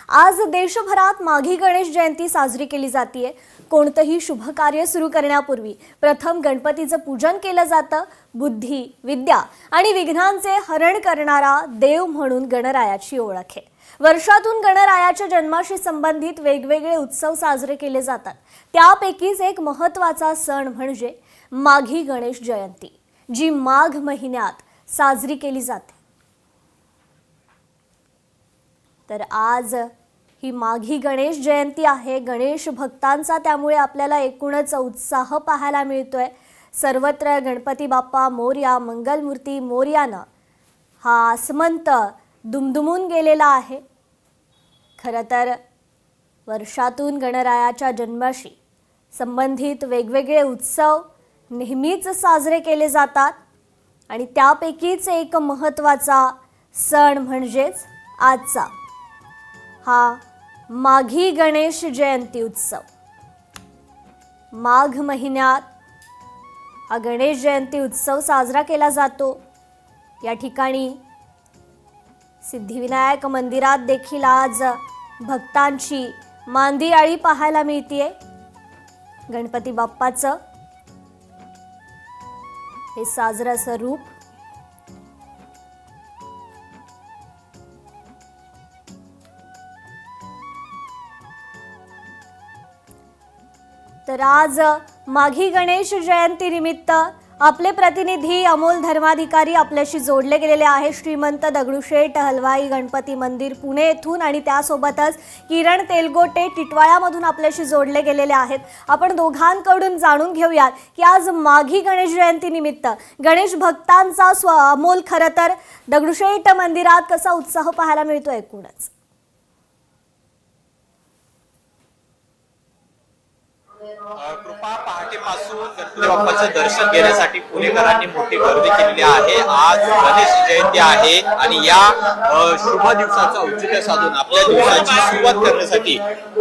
आज देशभरात माघी गणेश जयंती साजरी केली जाते। कोणतेही शुभ कार्य सुरू करण्यापूर्वी प्रथम गणपतीचं पूजन केलं जातं। बुद्धी, विद्या आणि विघ्नांचे हरण करणारा देव म्हणून गणरायाची ओळख आहे। वर्षातून गणरायाच्या जन्माशी संबंधित वेगवेगळे उत्सव साजरे केले जातात। त्यापैकीच एक महत्त्वाचा सण म्हणजे माघी गणेश जयंती, जी माघ महिन्यात साजरी केली जाते। तर आज ही माघी गणेश जयंती आहे। गणेश भक्तांचा त्यामुळे आपल्याला एकूणच उत्साह पाहायला मिळतोय। सर्वत्र गणपती बाप्पा मोरया, मंगलमूर्ती मोरयानं हा आसमंत दुमदुमून गेलेला आहे। खरं तर वर्षातून गणरायाच्या जन्माशी संबंधित वेगवेगळे उत्सव नेहमीच साजरे केले जातात आणि त्यापैकीच एक महत्त्वाचा सण म्हणजेच आजचा हा माघी गणेश जयंती उत्सव। माघ महिन्यात हा गणेश जयंती उत्सव साजरा केला जातो। या ठिकाणी सिद्धिविनायक मंदिरात देखील आज भक्तांची मांदियाळी पाहायला मिळते। गणपती बाप्पाचं हे साजरं असं रूप तर आज माघी गणेश जयंती निमित्त आपले प्रतिनिधी अमोल धर्माधिकारी आपल्याशी जोडले गेलेले आहे। श्रीमंत दगडूशेठ हलवाई गणपती मंदिर पुणे येथून आणि त्यासोबतच किरण तेलगोटे टिटवाळ्यामधून आपल्याशी जोडले गेलेले आहेत। आपण दोघांकडून जाणून घेऊयात की आज माघी गणेश जयंती निमित्त गणेश भक्तांचा अमोल खरं तर दगडूशेठ मंदिरात कसा उत्साह पाहायला मिळतो एकूणच। कृपा पहाटेपासून गणपती बाप्पाचं दर्शन घेण्यासाठी पुणेकरांनी मोठी गर्दी केलेली आहे। आज गणेश जयंती आहे आणि या शुभ दिवसाचं औचित्य साधून आपल्या दिवसाची सुरुवात करण्यासाठी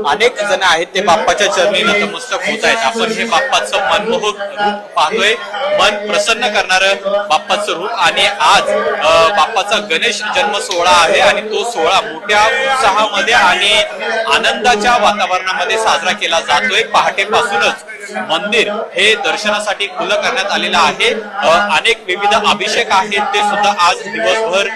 अनेक जण आहेत ते बाप्पाच्या चरणी नतमस्तक होत आहेत। आपण हे बाप्पाचं मनमोहक रूप पाहतोय, मन प्रसन्न करणारं बाप्पाचं रूप। आणि आज बाप्पाचा गणेश जन्म सोहळा आहे आणि तो सोहळा मोठ्या उत्साहामध्ये आणि आनंदाच्या वातावरणामध्ये साजरा केला जातोय। पहाटेपासूनच मंदिर हे दर्शनासाठी खुलं करण्यात आलेलं आहे। अनेक विविध अभिषेक आहेत ते सुद्धा आज दिवसभर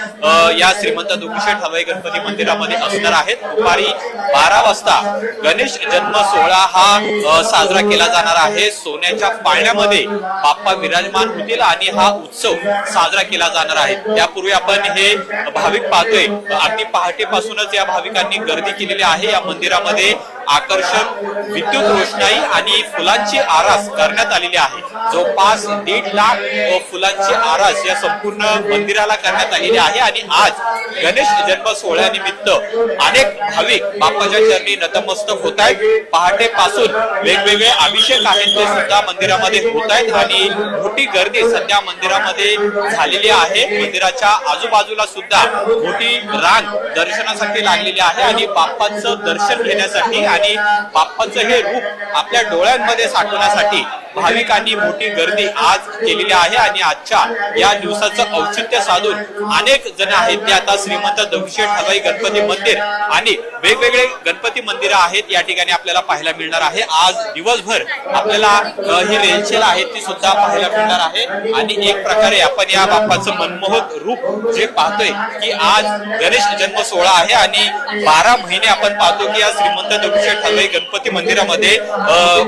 या श्रीमंत दगडूशेठ हलवाई गणपती मंदिरामध्ये असणार आहेत। दुपारी 12 वाजता गणेश जन्म सोहळा हा साजरा केला जाणार आहे। सोन्याच्या पाळण्यामध्ये बाप्पा विराजमान होतील आणि हा उत्सव साजरा केला जाणार आहे। त्यापूर्वी आपण हे भाविक पाहतोय, अगदी पहाटेपासूनच या भाविकांनी गर्दी केलेली आहे। या मंदिरामध्ये आकर्षक विद्युत रोषणाई आणि फुलांची आरास करण्यात आलेली आहे। जवळपास 1.5 लाख फुलांची आरास या संपूर्ण मंदिराला करण्यात आलेली आहे। आणि आज गणेश जन्म सोहळ्यानिमित्त अनेक भाविक बाप्पाच्या चरणी नतमस्तक होत आहेत। पहाटेपासून वेगवेगळे अभिषेक आहेत ते सुद्धा मंदिरामध्ये होत आहेत आणि मोठी गर्दी सध्या मंदिरामध्ये झालेली आहे। मंदिराच्या आजूबाजूला सुद्धा मोठी रांग दर्शनासाठी लागलेली आहे आणि बाप्पाचं दर्शन घेण्यासाठी आणि बाप्पाचं हे रूप आपल्या डोळ्यांमध्ये साठवण्यासाठी भाविकांनी मोठी गर्दी आज केलेली आहे। आणि आजच्या या दिवसाचं औचित्य साधून अनेक जण आहेत ते आता श्रीमंत दगडूशेठ हलवाई गणपती मंदिर आणि वेगवेगळे गणपती मंदिर आहेत या ठिकाणी आपल्याला पाहायला मिळणार आहे। आज दिवसभर आपल्याला ही रेलचेल आहे ती सुद्धा पाहायला मिळणार आहे। आणि एक प्रकारे आपण या बाप्पाचं मनमोहक रूप जे पाहतोय की आज गणेश जन्म सोहळा आहे आणि 12 महिने आपण पाहतो की या श्रीमंत दगडूशेठ हलवाई गणपती मंदिरामध्ये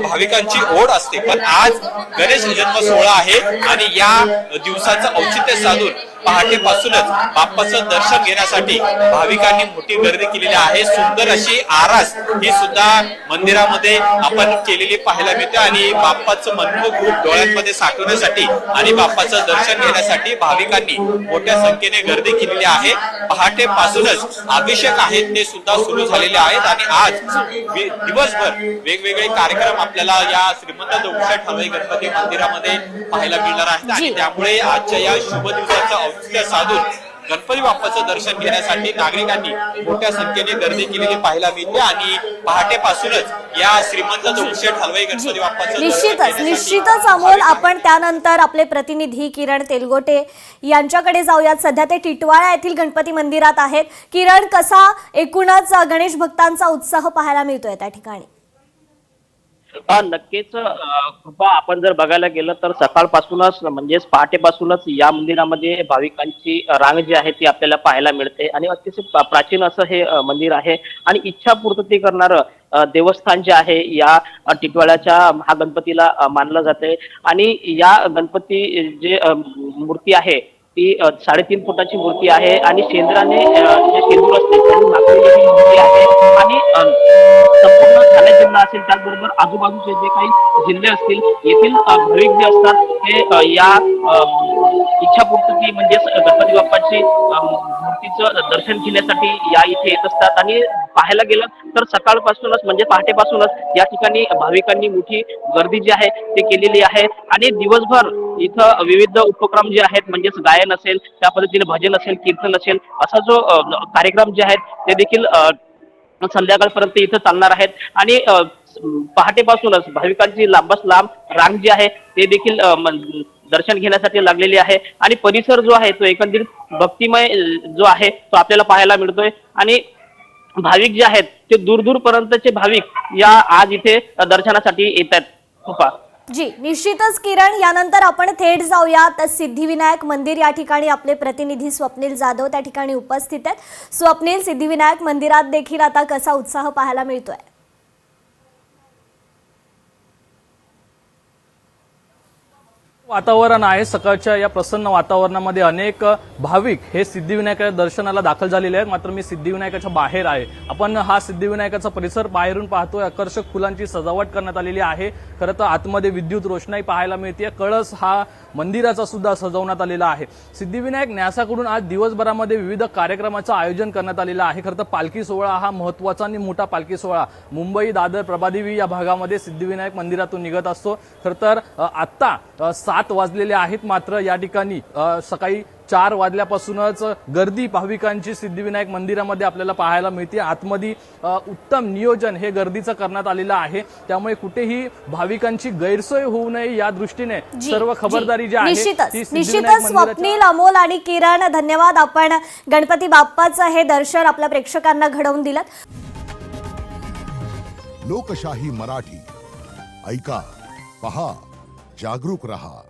भाविकांची ओढ असते, पण आज गणेश जन्म सोहळा आहे आणि या दिवसाचं औचित्य साधून पहाटेपासूनच बाप्पाचं दर्शन घेण्यासाठी भाविकांनी मोठी गर्दी केलेली आहे। सुंदर अशी आरास ही सुद्धा मंदिरामध्ये आपण केलेली पाहायला मिळते आणि बाप्पाचं मनमोहक रूप डोळ्यांमध्ये साठवण्यासाठी आणि बाप्पाचं दर्शन घेण्यासाठी भाविकांनी मोठ्या संख्येने गर्दी केलेली आहे। पहाटेपासूनच अभिषेक आहेत ते सुद्धा सुरू झालेले आहेत आणि आज दिवसभर वेगवेगळे कार्यक्रम आपल्याला या श्रीमंत दगडूशेठ हलवाई गणपती मंदिरामध्ये पाहायला मिळणार आहेत। आणि त्यामुळे आजच्या या शुभ दिवसाचं औचित्य साधून गणपती बाप्पाचं दर्शन घेण्यासाठी नागरिकांनी मोठ्या संख्येने गर्दी केलेली पाहायला मिळते आणि पहाटेपासूनच या श्रीमंत दगडूशेठ हलवाई गणपती बाप्पाचं दर्शन निश्चितच अमोल, आपण त्यानंतर आपले प्रतिनिधी किरण तेलगोटे यांच्याकडे जाऊयात. सध्या ते टिटवाळा येथील गणपती मंदिरात आहेत. किरण, कसा एकूणच गणेश भक्तांचा उत्साह पाहायला मिळतोय त्या ठिकाणी? नक्कीच कृपा, आपण जर बघायला गेलं तर सकाळपासूनच म्हणजेच पहाटेपासूनच या मंदिरामध्ये भाविकांची रांग जी आहे ती आपल्याला पाहायला मिळते आणि अतिशय प्राचीन असं हे मंदिर आहे आणि इच्छा पूर्तती करणारं देवस्थान जे आहे या टिटवाळ्याच्या महागणपतीला मानलं जाते. आणि या गणपती जे मूर्ती आहे ती 3.5 फुटाची मूर्ती आहे आणि शेंद्राने जे शेंदूर असते त्यांनी माखलेली मूर्ती आहे आणि संपूर्ण ठाणे जिल्हा असेल त्याचबरोबर आजूबाजूचे जे काही जिल्हे असतील येथील भाविक जे असतात ते या इच्छापूर्ती म्हणजेच गणपती बाप्पाची मूर्तीचं दर्शन घेण्यासाठी या इथे येत असतात. आणि पाहायला गेलं तर सकाळपासूनच म्हणजे पहाटेपासूनच या ठिकाणी भाविकांनी मोठी गर्दी जी आहे ती केलेली आहे आणि दिवसभर इथं विविध उपक्रम जे आहेत म्हणजेच गायन असेल, त्या पद्धतीने भजन असेल, कीर्तन असेल, असा जो कार्यक्रम जे आहेत ते देखील संध्याकाळपर्यंत इथं चालणार आहेत. आणि पहाटेपासूनच भाविकांची लांबच लांब रांग जी आहे ते देखील दर्शन घेण्यासाठी लागलेली आहे आणि परिसर जो आहे तो एकंदरीत भक्तिमय जो आहे तो आपल्याला पाहायला मिळतोय. आणि भाविक जे आहेत ते दूर पर्यंतचे भाविक या आज इथे दर्शनासाठी येत आहेत. खूप जी, निश्चितच किरण, यानंतर आपण थेट जाऊयात सिद्धिविनायक मंदिर. या ठिकाणी आपले प्रतिनिधी स्वप्नील जाधव त्या ठिकाणी उपस्थित आहेत. स्वप्नील, सिद्धिविनायक मंदिरात देखील आता कसा उत्साह पाहायला मिळतोय? वातावरण आहे. सकाळच्या या प्रसन्न वातावरणामध्ये अनेक भाविक हे सिद्धिविनायकाच्या दर्शनाला दाखल झालेले आहेत. मात्र मी सिद्धिविनायकाच्या बाहेर आहे. आपण हा सिद्धिविनायकाचा परिसर बाहेरून पाहतोय. आकर्षक फुलांची सजावट करण्यात आलेली आहे. खरं तर आतमध्ये विद्युत रोषणाई पाहायला मिळते. कळस हा मंदिराचा सुद्धा सजवण्यात आलेला आहे. सिद्धिविनायक न्यासाकडून आज दिवसभरामध्ये विविध कार्यक्रमाचं आयोजन करण्यात आलेलं आहे. खरं तर पालखी सोहळा हा महत्त्वाचा आणि मोठा पालखी सोहळा मुंबई, दादर, प्रभादेवी या भागामध्ये सिद्धिविनायक मंदिरातून निघत असतो. खरं तर आत्ता 7 वाजलेले आहेत. मात्र या ठिकाणी सकाळी 4 वाजल्यापासूनच गर्दी भाविकांची सिद्धिविनायक मंदिरामध्ये आपल्याला पाहायला मिळते. आतमध्ये उत्तम नियोजन हे गर्दीचं करण्यात आलेलं आहे. त्यामुळे कुठेही भाविकांची गैरसोय होऊ नये या दृष्टीने सर्व खबरदारी जी आहे निश्चितच स्वप्नील, अमोल आणि किरण, धन्यवाद. आपण गणपती बाप्पाचं हे दर्शन आपल्या प्रेक्षकांना घडवून दिलं. लोकशाही मराठी ऐका, पहा, जागरूक रहा.